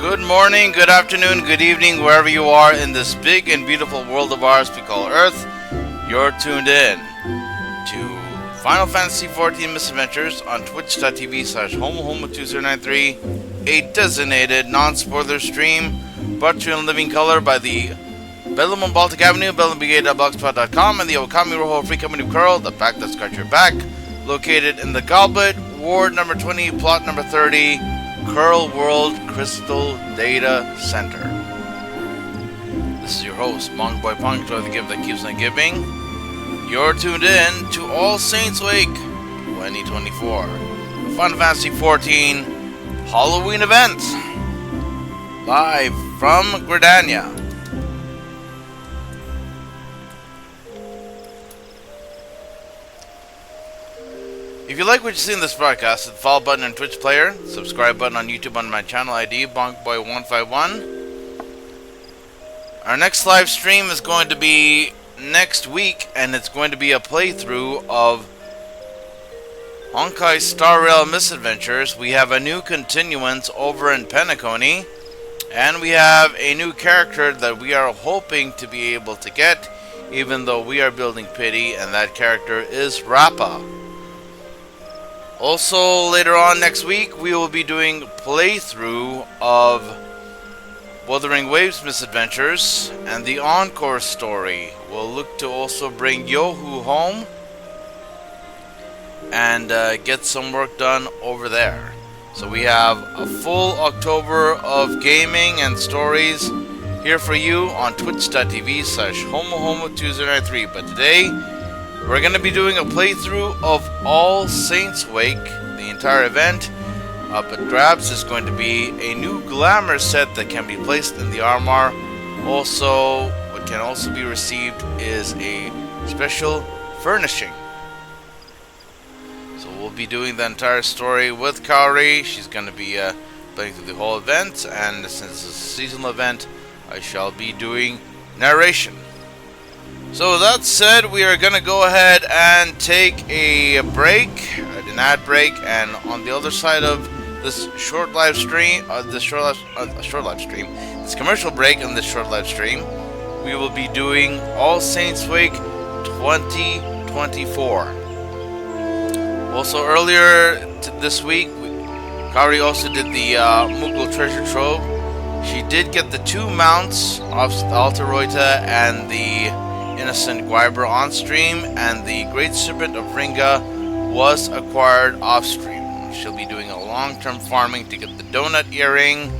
Good morning, good afternoon, good evening, wherever you are in this big and beautiful world of ours we call Earth. You're tuned in to Final Fantasy XIV Misadventures on twitch.tv/homohomo2093, a designated non-spoiler stream brought to you in living color by the Bedlam on Baltic Avenue, bedlambrigade.blogspot.com, and the Okami Rojo Free Company of Coeurl, the pack that's got your back, located in the Goblet, Ward number 20, plot number 30, Coeurl World Crystal Data Center. This is your host, Monk Boy Punk, the gift that keeps on giving. You're tuned in to All Saints Wake 2024, the Final Fantasy XIV Halloween event, live from Gridania. If you like what you see in this broadcast, hit the follow button on Twitch player, subscribe button on YouTube under my channel ID, BonkBoy151. Our next live stream is going to be next week, and it's going to be a playthrough of Honkai Star Rail Misadventures. We have a new continuance over in Penacony, and we have a new character that we are hoping to be able to get, even though we are building pity, and that character is Rappa. Also, later on next week, we will be doing playthrough of Wuthering Waves Misadventures and the Encore story. We'll look to also bring Yohu home and get some work done over there. So we have a full October of gaming and stories here for you on twitch.tv/homohomo2093. But today, we're going to be doing a playthrough of All Saints Wake, the entire event. Up at Grabs is going to be a new glamour set that can be placed in the armor. Also, what can also be received is a special furnishing. So we'll be doing the entire story with Kahori. She's going to be playing through the whole event, and since it's a seasonal event, I shall be doing narration. So with that said, we are going to go ahead and take a break, an ad break, and on the other side of this short live stream, this commercial break and this short live stream, we will be doing All Saints Wake 2024. Also earlier this week, Kahori also did the Mughal treasure trove. She did get the two mounts of the Alta Roita and the Innocent Guiber on stream, and the Great Serpent of Ringa was acquired off stream. She'll be doing a long-term farming to get the donut earring.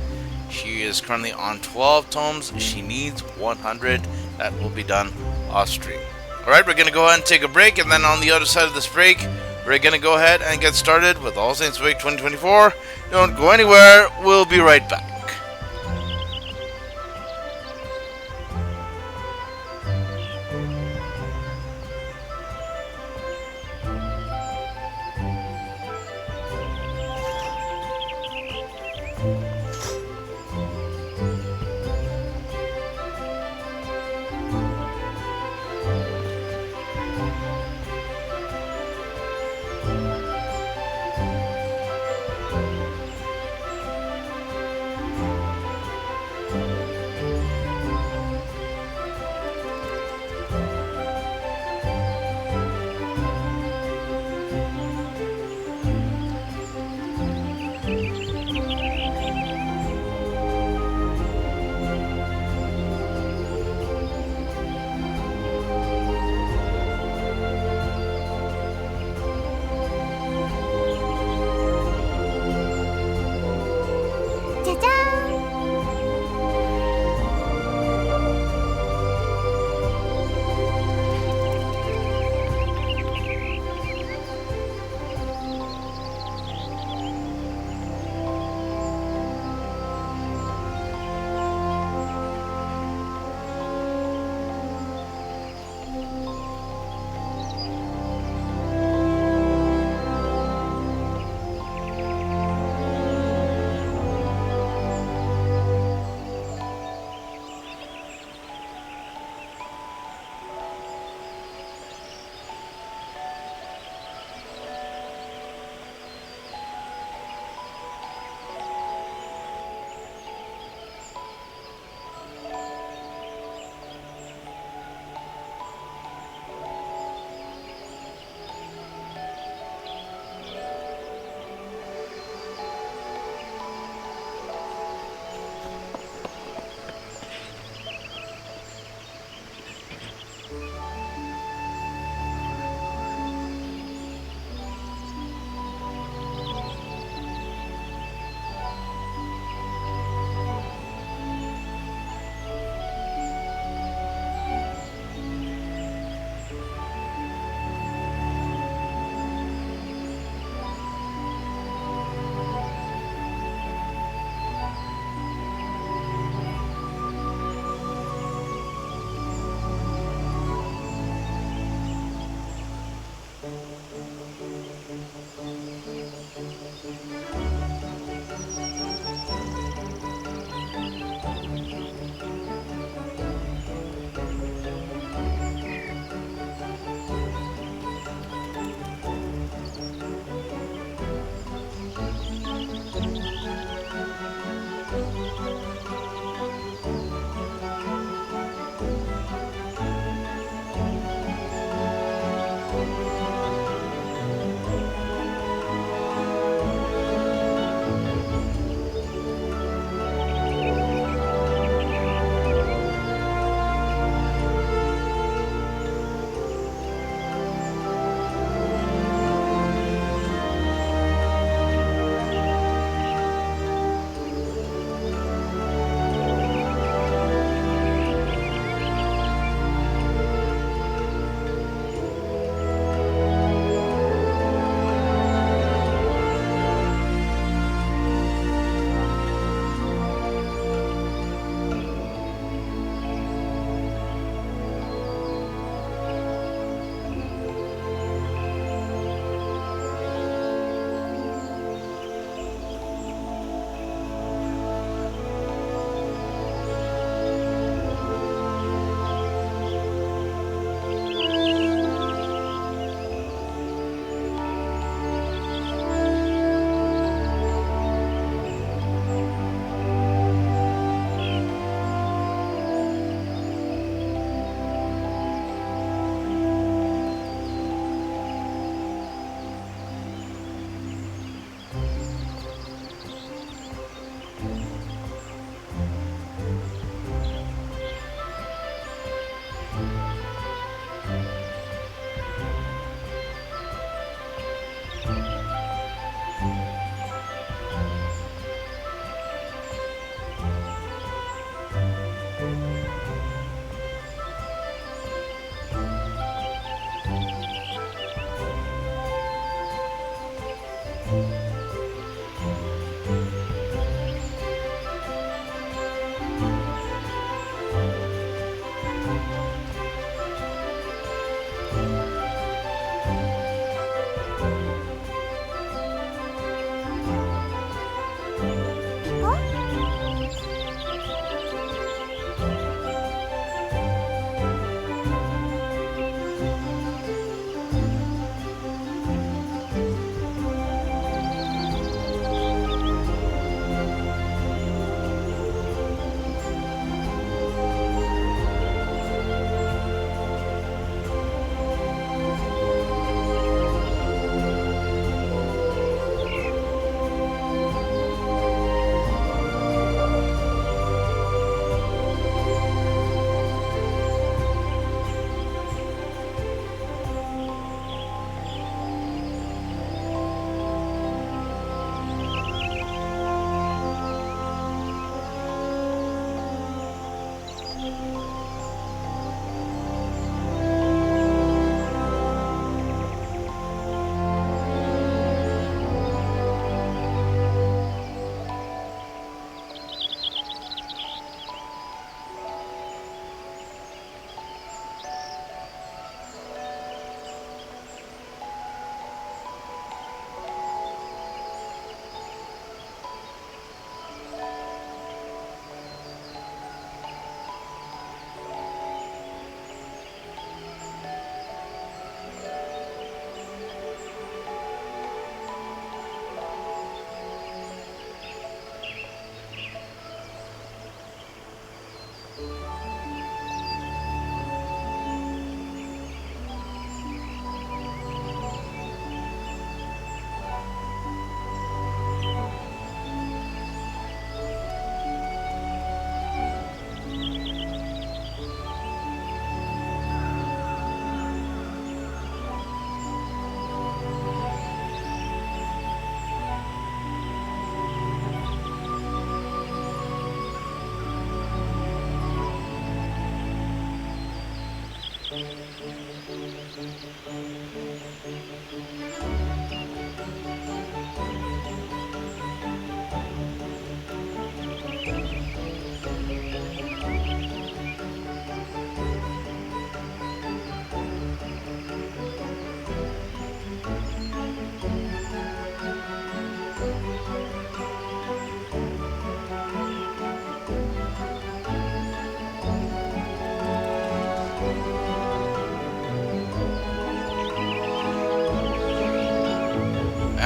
She is currently on 12 tomes. She needs 100. That will be done off stream. Alright, we're going to go ahead and take a break, and then on the other side of this break, we're going to go ahead and get started with All Saints Wake 2024. Don't go anywhere. We'll be right back.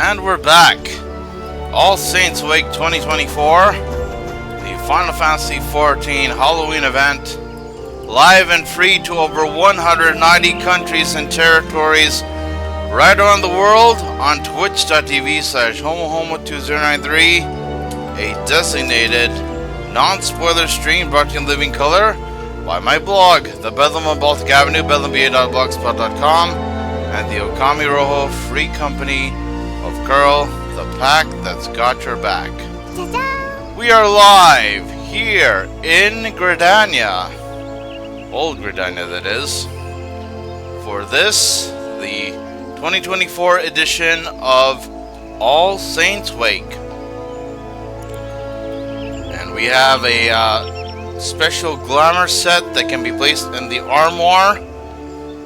And we're back. All Saints Wake 2024, the Final Fantasy XIV Halloween event, live and free to over 190 countries and territories right around the world on twitch.tv/homohomo2093, a designated non-spoiler stream brought to you in living color by my blog, The Bedlam on Baltic Avenue, bedlamba.blogspot.com, and the Okami Rojo Free Company of Coeurl, the pack that's got your back. Ta-da! We are live here in Gridania, old Gridania that is, for this, the 2024 edition of All Saints Wake. And we have a special glamour set that can be placed in the armoire,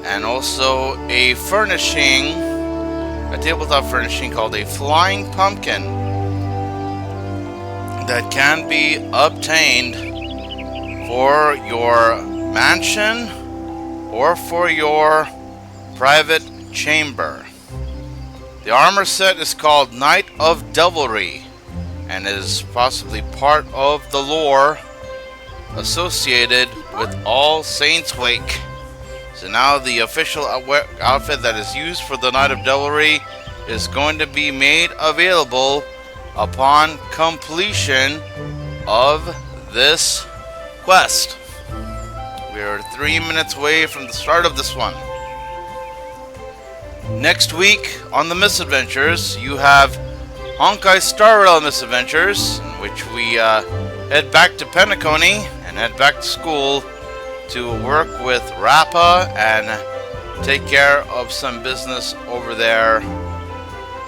and also a furnishing, a tabletop furnishing called a flying pumpkin that can be obtained for your mansion or for your private chamber. The armor set is called Knight of Devilry and is possibly part of the lore associated with All Saints Wake. So now the official outfit that is used for the Knight of Devilry is going to be made available upon completion of this quest. We are 3 minutes away from the start of this one. Next week on the Misadventures, you have Honkai Star Rail Misadventures, in which we head back to Penacony and head back to school to work with Rappa and take care of some business over there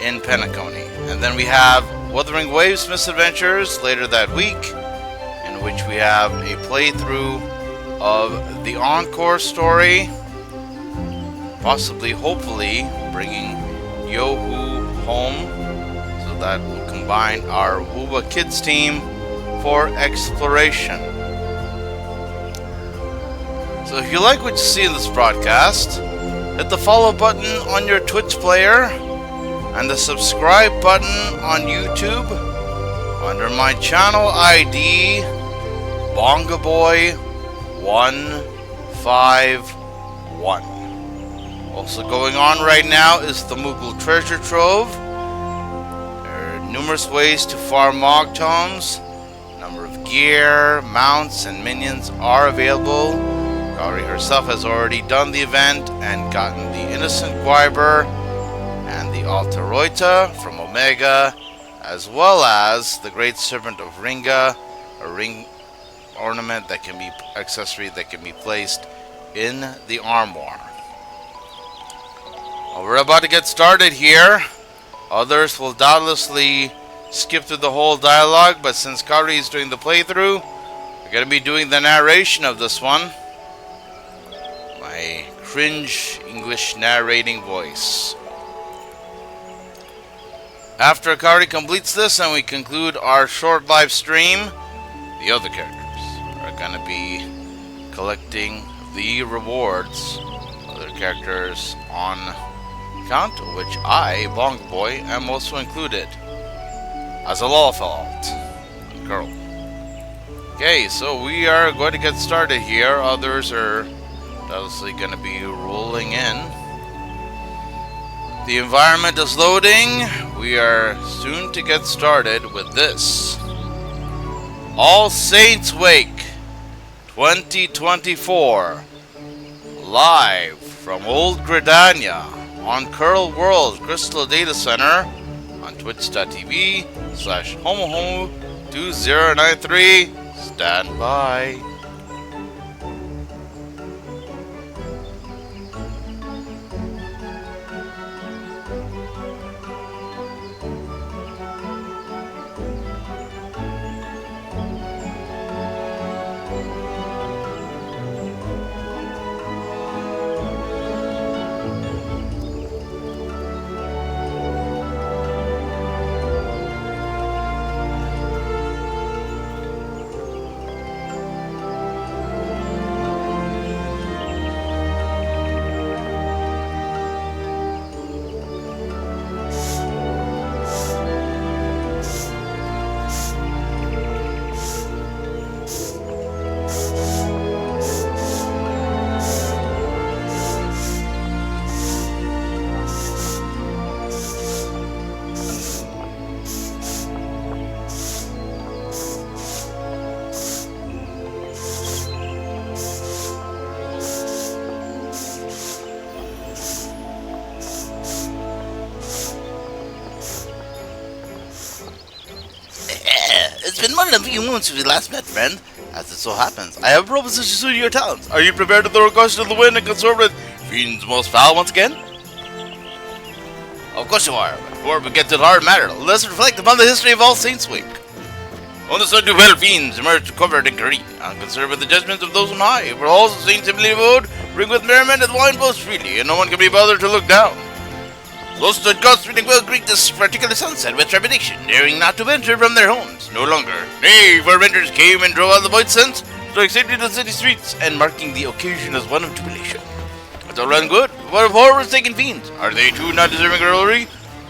in Penacony. And then we have Wuthering Waves Misadventures later that week, in which we have a playthrough of the Encore story, possibly, hopefully, bringing Yohu home, so that will combine our Wuba Kids team for exploration. So if you like what you see in this broadcast, hit the follow button on your Twitch player and the subscribe button on YouTube under my channel ID BongaBoy151. Also going on right now is the Moogle Treasure Trove. There are numerous ways to farm Mog Tomes. A number of gear, mounts, and minions are available. Kahori herself has already done the event and gotten the Innocent Guiber and the Altaroita from Omega, as well as the Great Serpent of Ringa, a ring ornament that can be accessory that can be placed in the armoire. Well, we're about to get started here. Others will doubtlessly skip through the whole dialogue, but since Kahori is doing the playthrough, we're going to be doing the narration of this one. My cringe English narrating voice. After Kahori completes this and we conclude our short live stream, the other characters are going to be collecting the rewards. Other characters on account, which I, Bonga Boy, am also included as a Lawfalt girl. Okay, so we are going to get started here. Others are obviously going to be rolling in. The environment is loading. We are soon to get started with this. All Saints Wake 2024, live from Old Gridania on Coeurl World Crystal Data Center on twitch.tv/homohomo2093. Stand by. been more than a few months since we last met, friend. As it so happens, I have a proposition to suit your talents. Are you prepared to throw caution to the wind and consort with fiends most foul once again? Of course you are. But before we get to the hard matter, let's reflect upon the history of All Saints Week. On the Sunday, well, fiends emerge to cover the decree and consider with the judgments of those on high. For all the saints simply abode, bring with merriment and wine boast freely, and no one can be bothered to look down. Those stood godspeeding will greet this particular sunset with trepidation, daring not to venture from their homes no longer. Nay, for winters came and drove out the white suns, struck safely to the city streets, and marking the occasion as one of jubilation. It's all run good. What of horrors taken fiends? Are they too not deserving glory?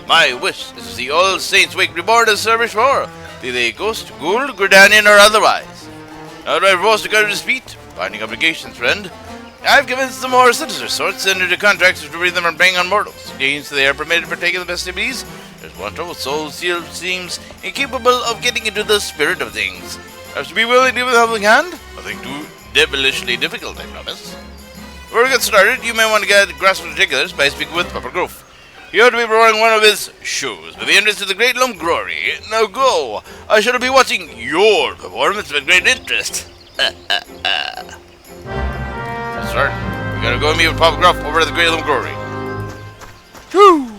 My wish is to see all saints wake reborn as service for, be they ghost, ghoul, Gridanian, or otherwise. Now do I propose to go to dispute, binding obligations, friend. I've convinced the more sinister sorts entered into contracts to free them from preying on mortals. Against they are permitted for taking the festivities. There's one trouble, soul seems incapable of getting into the spirit of things. Has to be willing to give a helping hand? Nothing too devilishly difficult, I promise. Before we get started, you may want to get a grasp of particulars by speaking with Papa Grove. He ought to be performing one of his shows with the entrance to the Great Lump Glory. Now go! I shall be watching your performance with great interest. Start. We gotta go and meet with Papa Gruff over at the Great Lump Glory. Woo!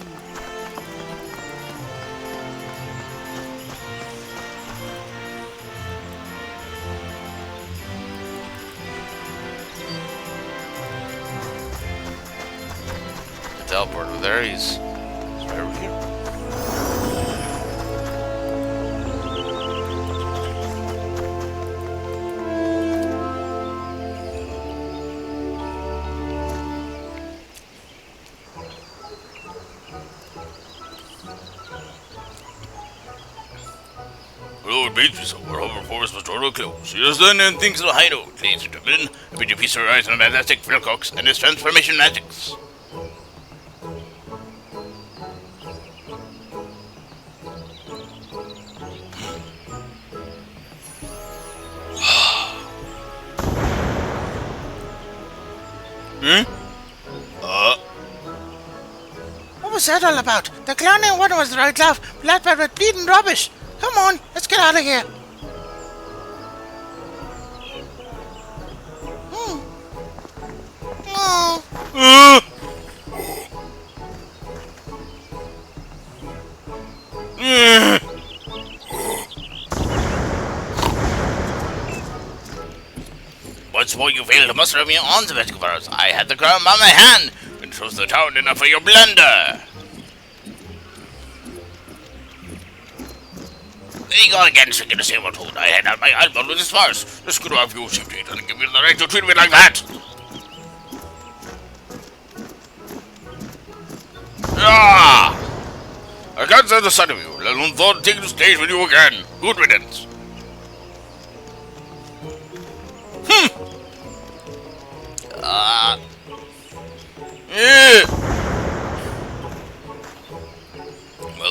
The teleport over there, he's right over here. Hello, Beatrice. Our hover force was totally close. He has done and things in the hideout, ladies and gentlemen. A bit of piece of rise on fantastic Philcox and his transformation magics. What was that all about? The clowning one was the right laugh, flatbed with bleeding rubbish. Come on, let's get out of here. Oh. Once more you failed to muster me on the Vescovers. I had the crown by my hand, and chose the town enough for your blunder. There you go again, speaking the same old tone. I had out my eyeball with this farce. The screw off you, shifty, and give me the right to treat me like that. Ah! I can't stand the sight of you, let alone thought taking the stage with you again. Good riddance.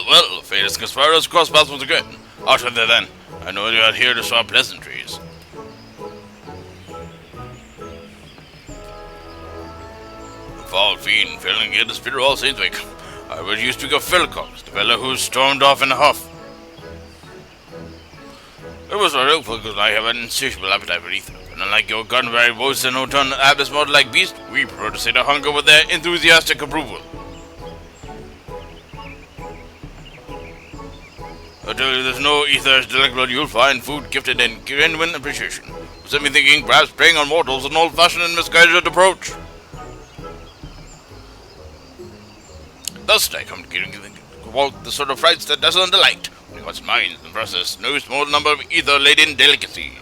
Well, fate has conspired us to cross paths once again. Out with there then. I know you are here to swap pleasantries. Foul fiend, failing to get the spirit of All Saints Week. I was used to speak of Philcox, the fellow who stormed off in a huff. It was very helpful because I have an insatiable appetite for ether. And unlike your gun-very voice and no-ton abyss model-like beast, we prefer to sate our hunger with their enthusiastic approval. I tell you, there's no ether as delectable you'll find food gifted in genuine appreciation. It set me thinking perhaps preying on mortals is an old-fashioned and misguided approach. Thus I come to giving you the sort of frights that dazzle and delight, when he wants minds and process no small number of ether-laden delicacies.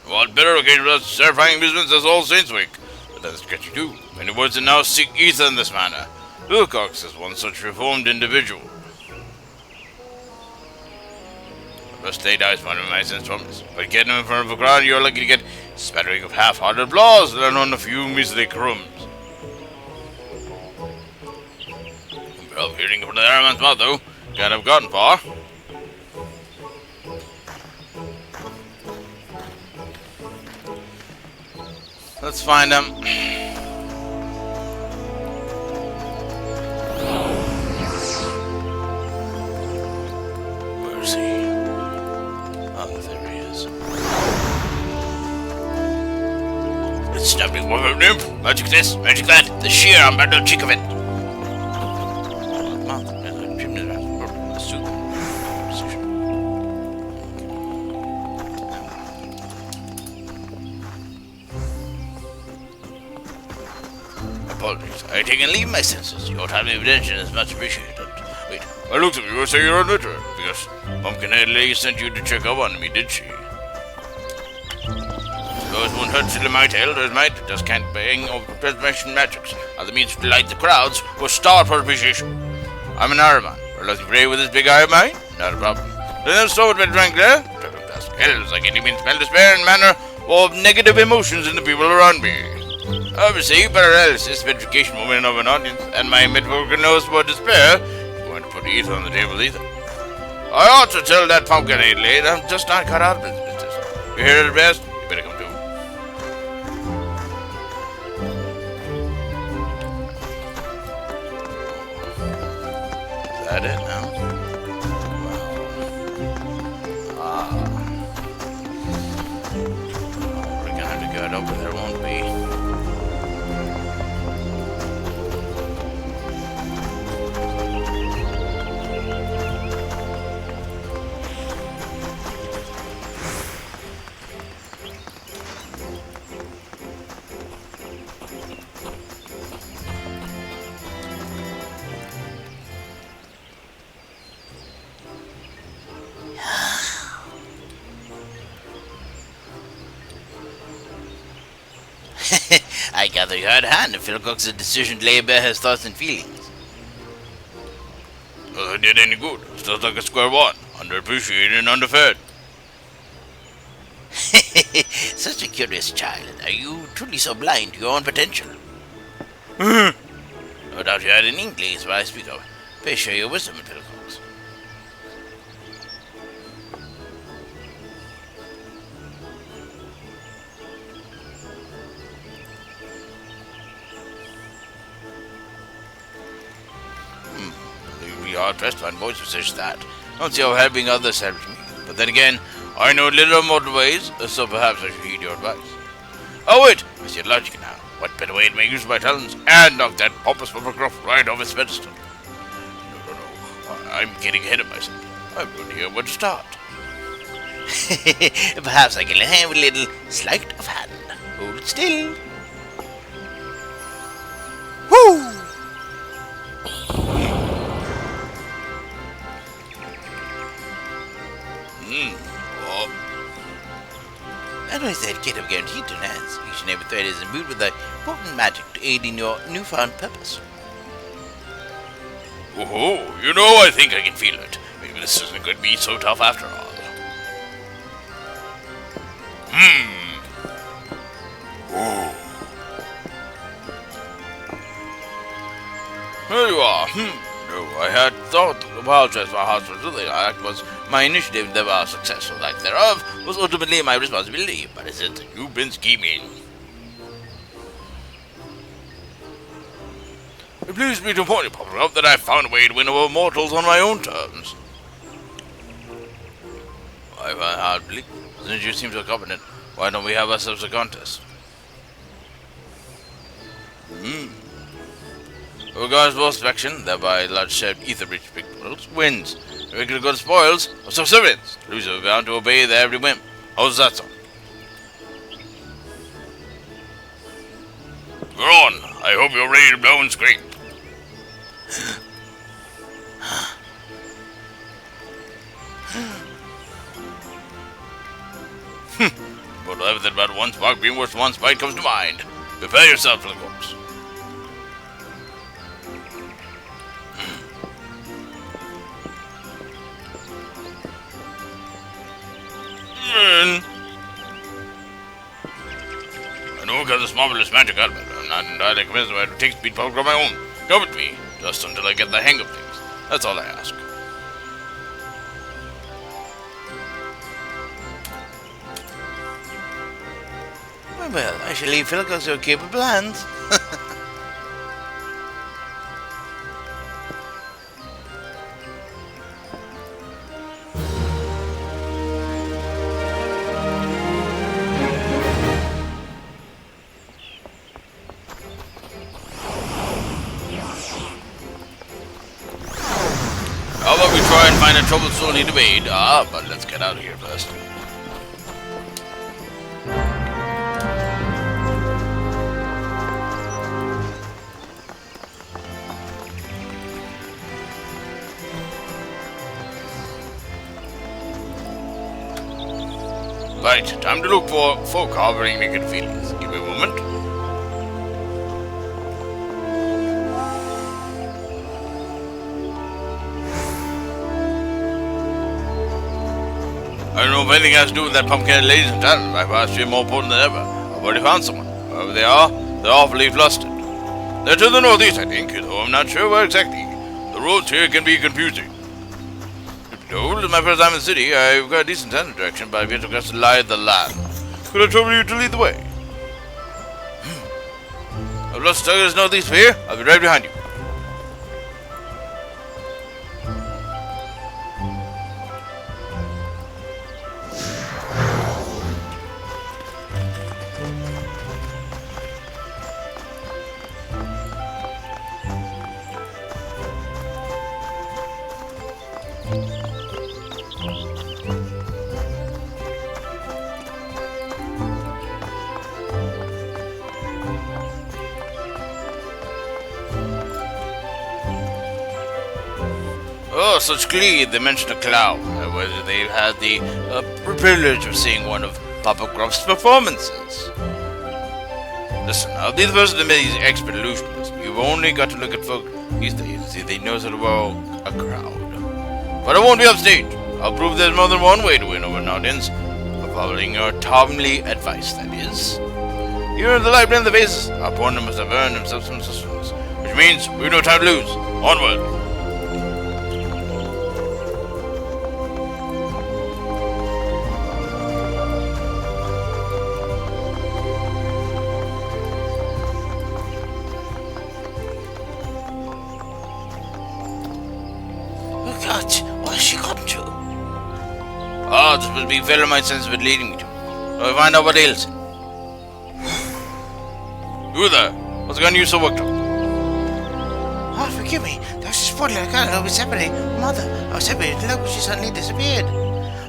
What better occasion for such terrifying amusements as All Saints Week? But that's sketchy too. Many words that now seek ether in this manner. Philcox is one such reformed individual. First day dies one of my sins promise. But getting him in front of a crowd, you're lucky to get a spattering of half-hearted applause, let alone a few measly crumbs. Well, hearing from the airman's mouth, though, can't have gotten far. Let's find him. Where's Snapping one name. Magic this, magic that. The sheer unbundled cheek of it. Apologies. I take and leave my senses. Your timely attention is much appreciated. Wait, I looked at you, say you're a knitter. Because Pumpkinhead Lady sent you to check up on me, did she? Those won't hurt silly my tail, there's might. Just can't bang over preservation magics. Other means to delight the crowds or starve for appreciation. I'm an Araman. We're looking brave with this big eye of mine? Not a problem. Then so it went drank there. Perfect past hells, I can't even smell despair and manner of negative emotions in the people around me. Obviously, paralysis of education woman of an audience, and my metaphorical nose for despair. You're going to put ether on the table either. I ought to tell that Pumpkinhead Lady I'm just not cut out of this business. You hear it best? You better come too. Is that it now? Wow. We're gonna have to go up, but there won't be. I gather you had a hand in Philcock's decision to lay bare his thoughts and feelings. Well, it did any good. Still stuck at square one. Underappreciated and underfed. Such a curious child. Are you truly so blind to your own potential? No doubt you had an inkling is what I speak of. Pray share your wisdom in Philcock's. Hard pressed to find voice for such that. Don't see how helping others helps me. But then again, I know little more ways, so perhaps I should heed your advice. Oh wait, I see logic now. What better way to make use of my talents and knock that pompous Puffercroft right off his pedestal? No. I'm getting ahead of myself. I'm going to hear where to start. Perhaps I can have a little sleight of hand. Hold still. Woo! As I said, kid, I'm guaranteed to enhance. Each and every thread is imbued with a potent magic to aid in your newfound purpose. Oh, you know, I think I can feel it. Maybe this isn't going to be so tough after all. Oh. There you are. No, I had thought to apologize for how the act was my initiative, never success or lack thereof, was ultimately my responsibility, but is it you've been scheming? It pleases me to inform you, Puffercroft, that I found a way to win over mortals on my own terms. I find hard belief. Since you seem so confident, why don't we have ourselves a contest? Whoever most faction, thereby large shared ether-rich victuals, wins. Regular good spoils or subservience. Loser bound to obey their every whim. How's that sound? Go on. I hope you're ready to blow and scream. But everything about one spark being worth one spite comes to mind. Prepare yourself for the corpse. I know I've got this marvelous magic element. I'm not entirely convinced why it takes speed power on my own. Go with me, just until I get the hang of things. That's all I ask. Well, I shall leave Philcock's your capable hands. kind of trouble still need to wade. But let's get out of here first. Right, time to look for folk harboring naked feelings. Give me a moment. I don't know if anything has to do with that pumpkin ladies and gentlemen. My past year more important than ever. I've already found someone. Whoever they are, they're awfully flustered. They're to the northeast, I think, though I'm not sure where exactly. The roads here can be confusing. Told, my first time in the city, I've got a decent sense of direction, but I've yet to grasp the lie of the land. Could I trouble you to lead the way? I've lost sight of this northeast here. I'll be right behind you. Oh, such glee, they mentioned a cloud. Whether they had the privilege of seeing one of Papa Gruff's performances. Listen, I'll be the first to admit he's an expert illusionist. You've only got to look at folk these days. See, they know how to wow a crowd. But I won't be upstage. I'll prove there's more than one way to win over an audience. Following your timely advice, that is. You're in the light blend of the faces. Our partner must have earned himself some sustenance. Which means we've no time to lose. Onward. Where's she gone to? Oh, this will be fellow my sense of it leading me to. I'll find out what ails him. You there? What's got you so worked up? Oh, forgive me. There was this poor little girl who was separated from mother. I was separated to look, but she suddenly disappeared.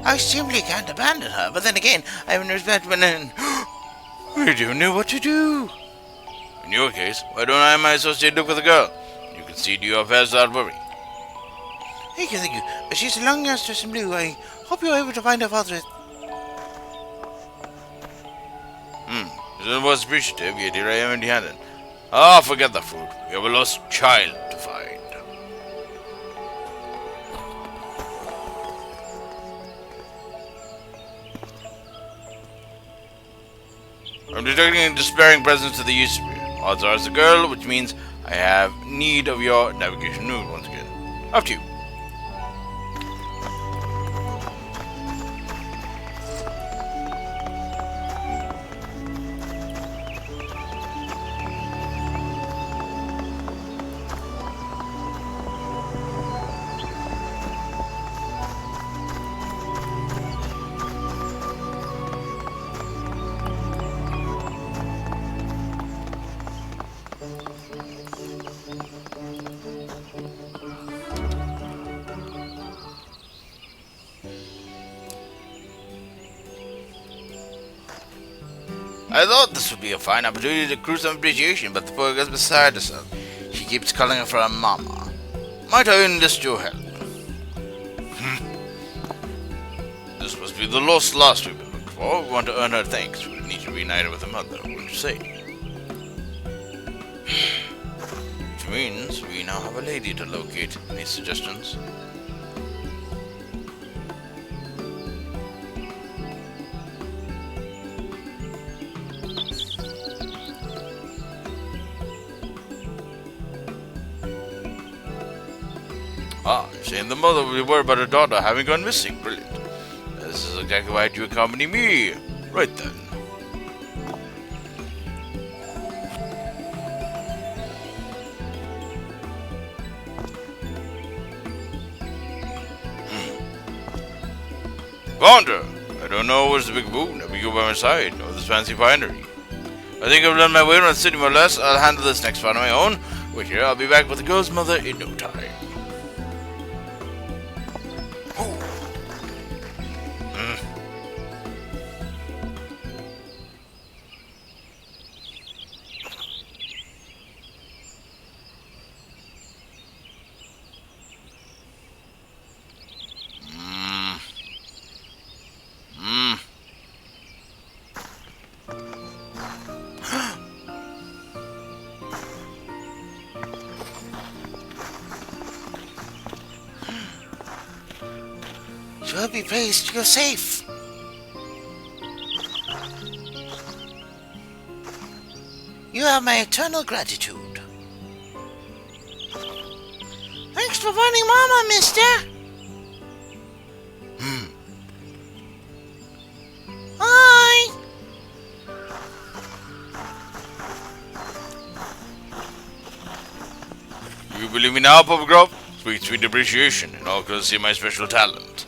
I simply can't abandon her, but then again, I have no respect for men. I don't know what to do. In your case, why don't I and my associate look for the girl? You can see to your affairs without worry. Thank you, thank you. She's a long dress in blue. I hope you're able to find her father. It was appreciative, yet here I am empty-handed. Ah, forget the food. We have a lost child to find. I'm detecting a despairing presence to the east of here. Odds are it's a girl, which means I have need of your navigation node once again. After you. I thought this would be a fine opportunity to accrue some appreciation, but the poor girl's beside herself. She keeps calling her for her mama. Might I enlist your help? This must be the lost last we've been looking for. We want to earn her thanks. We need to reunite her with her mother, wouldn't you say? Which means we now have a lady to locate. Any suggestions? Ah, you're saying the mother will be worried about her daughter having gone missing. Brilliant. This is exactly why you accompany me. Right then. Founder! I don't know what's the big boon. Never go by my side, or this fancy finery. I think I've learned my way around the city more or less. I'll handle this next part on my own. Wait here, I'll be back with the girl's mother in no time. To help you place your safe. You have my eternal gratitude. Thanks for finding Mama, mister. Hi. You believe me now, Papa Grove? Sweet appreciation in all courtesy of my special talent.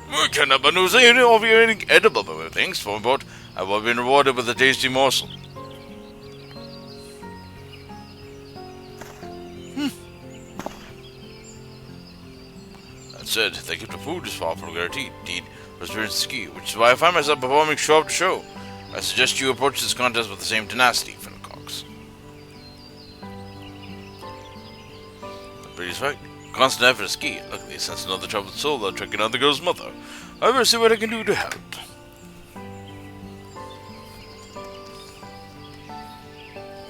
I cannot but know say any of your edible things for but I have been rewarded with a tasty morsel. That said, the gift of food is far from guaranteed. Indeed, perseverance is key, which is why I find myself performing show after show. I suggest you approach this contest with the same tenacity, Fiddlecox. The pretty fact, constant effort is key. Luckily, I sense another troubled soul that tracking out the girl's mother. I will see what I can do to help.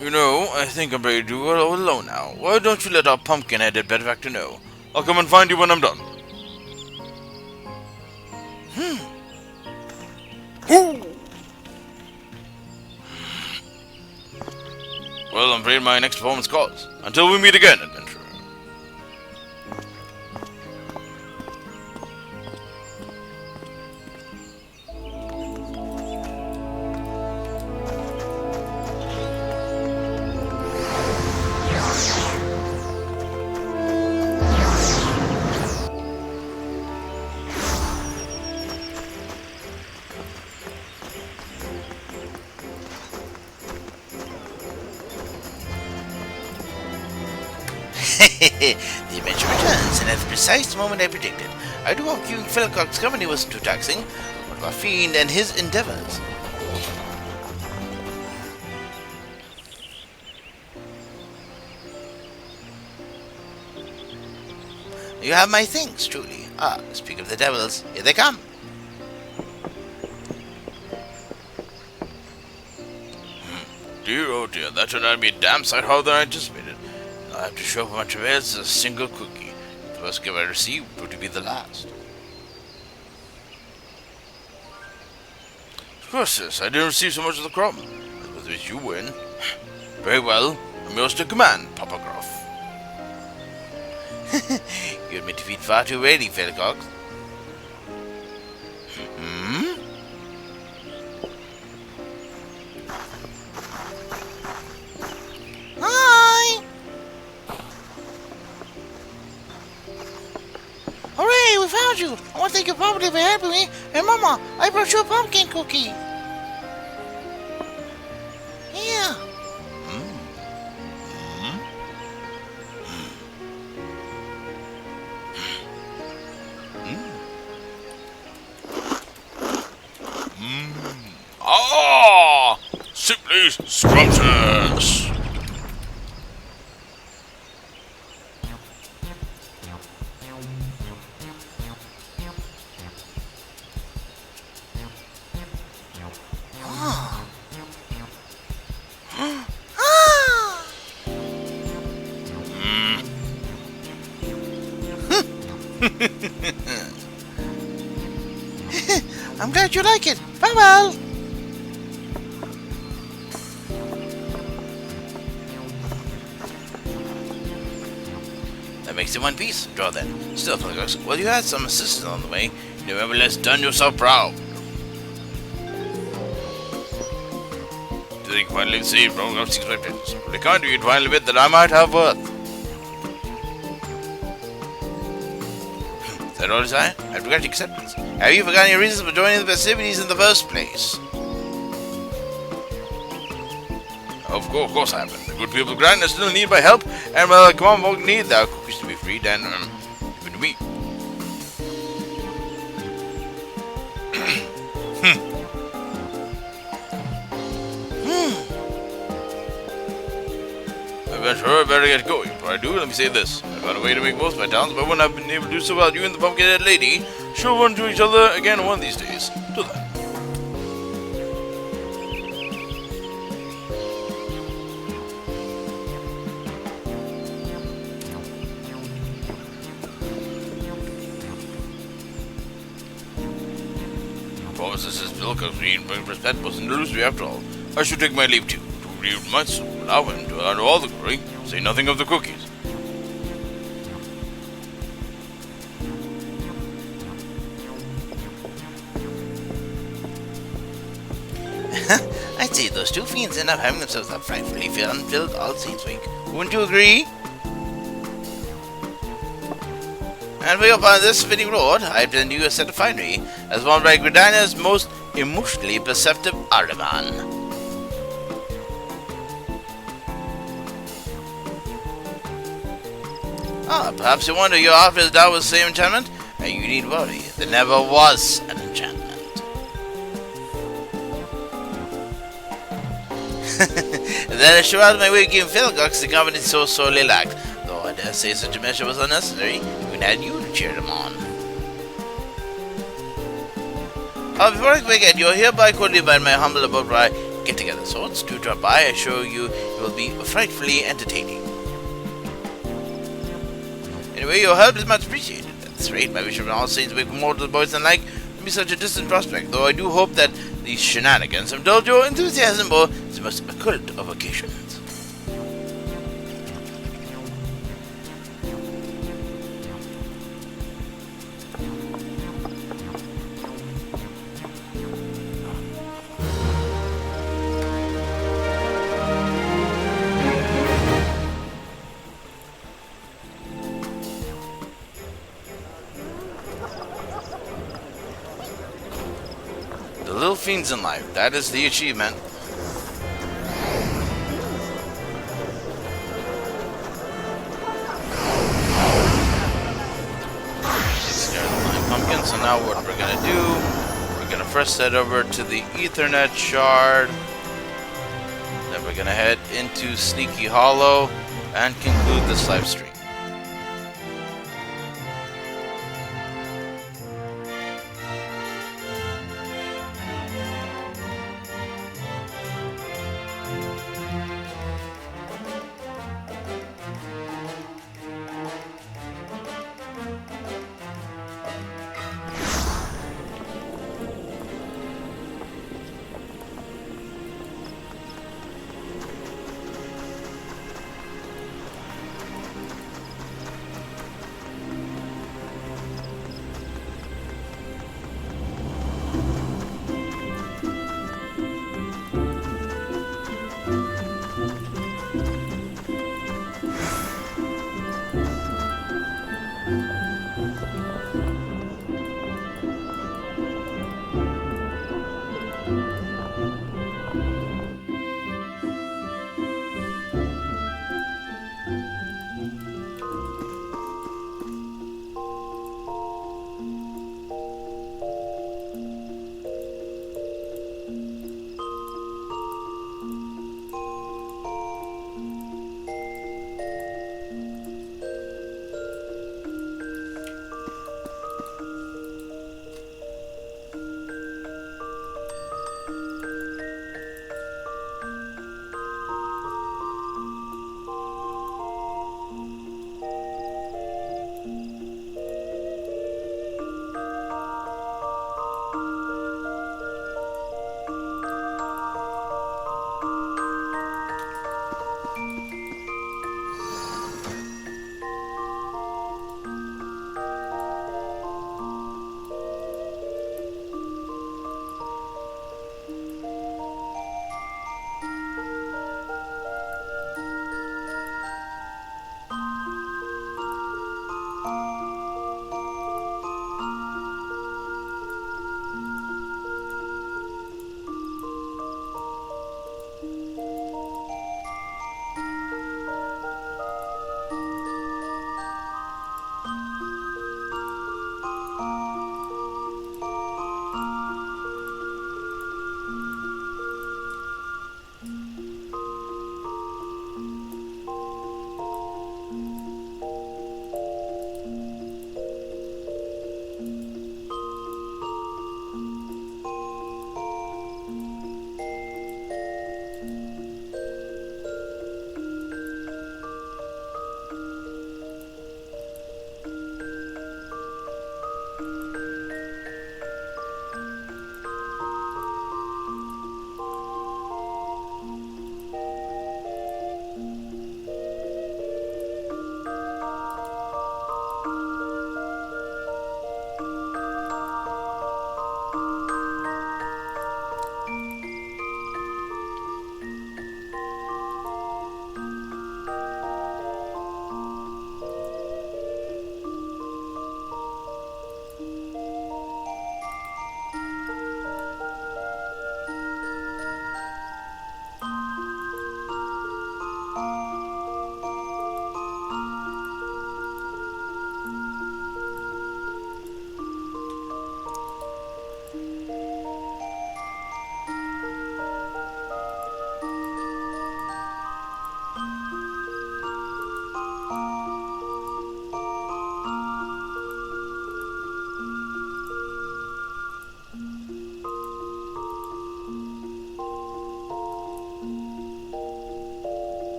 You know, I think I'm ready to do it all alone now. Why don't you let our pumpkin-headed benefactor know? I'll come and find you when I'm done. Well, I'm afraid my next performance calls. Until we meet again, adventurer. The adventure returns, and at the precise moment I predicted. I do hope viewing Fiddlecock's company wasn't too taxing. What about Fiend and his endeavors? You have my things, truly. Ah, speak of the devils, here they come. Dear, oh dear, that turned out to be a damn sight harder than I anticipated. I'll have to show up my travails as a single cookie. The first gift I received would be the last. Of course, sis, I didn't receive so much of the crumb. But with which you win. Very well, I'm yours to command, Papa Gruff. You admit defeat far too ready, Fiddlecock. Hi! Hooray, we found you! I want to thank you probably for helping me. And Mama, I brought you a pumpkin cookie. Yeah. Ah! Simply scrumptious! I'm glad you like it. Farewell. That makes it one piece. Draw then. Still, Fiddlecock, well, you had some assistance on the way. You nevertheless done yourself proud. Do you think finally saved from Gruff's expectations? Pretty kind of you to finally admit that I might have worth. Is that all you say? I forgot your acceptance. Have you forgotten your reasons for joining the festivities in the first place? Of course I haven't. The good people of Grand still need my help, and well, come on, folk need their cookies to be freed and given to me. Adventurer, I better get going. Before I do, let me say this. I found a way to make most of my talents, but I wouldn't have been able to do so without you and the pumpkin-headed lady. Sure run into each other again one of these days. Till then. course, this is Vilka's being respect wasn't illusory after all. I should take my leave too. To leave my soul, allow him to earn all the glory, say nothing of the cookies. I'd say those two fiends end up having themselves a frightfully fun-filled All Saints week. Wouldn't you agree? And for your part of this fitting road, I present you a set of finery, as one by Gridania's most emotionally perceptive Araman. Perhaps you wonder your outfit is down with the same enchantment? You need worry. There never was an enchantment. Then I sure out of my way giving Philgox the confidence so sorely lacked. Though I dare say such a measure was unnecessary, even had you to cheer them on. Before I begin, you are hereby called by my humble abode where I get together sorts. Do drop by, I assure you it will be frightfully entertaining. Anyway, your help is much appreciated. At this rate, my wish of All Saints make more to the boys than like would be such a distant prospect, though I do hope that these shenanigans have dulled your enthusiasm for the most occult of occasions. The little fiends in life, that is the achievement. Pumpkin. So now what we're gonna do, we're gonna first head over to the Ethernet shard, then we're gonna head into Sneaky Hollow and conclude this live stream.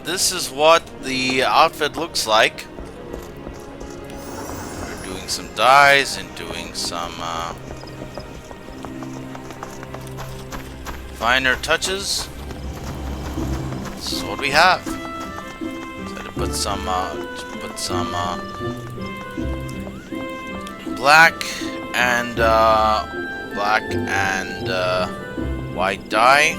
this is what the outfit looks like. We're doing some dyes and doing some finer touches. This is what we have. So to put some black and white dye.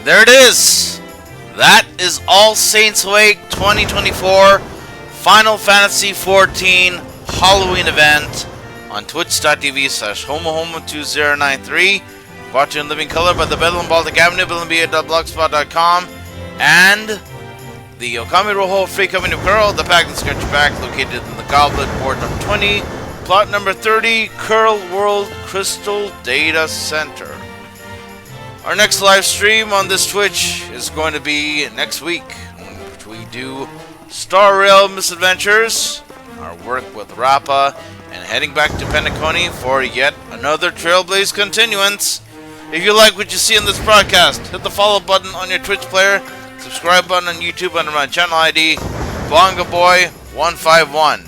There it is! That is All Saints Wake 2024 Final Fantasy XIV Halloween event on twitch.tv/homohomo2093, brought to you in living color by the Bedlam Baltic Avenue, bedlamba.blogspot.com, and the Okami Rojo Free Company of Coeurl, the pack and sketch pack located in the Goblet, board number 20, plot number 30, Coeurl World Crystal Data Center. Our next live stream on this Twitch is going to be next week, in which we do Star Rail Misadventures, our work with Rappa, and heading back to Penacony for yet another Trailblaze continuance. If you like what you see in this broadcast, hit the follow button on your Twitch player, subscribe button on YouTube under my channel ID, BongaBoy151.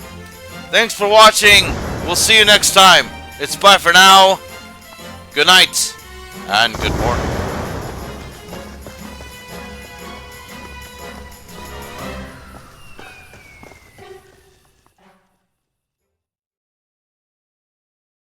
Thanks for watching. We'll see you next time. It's bye for now. Good night and good morning.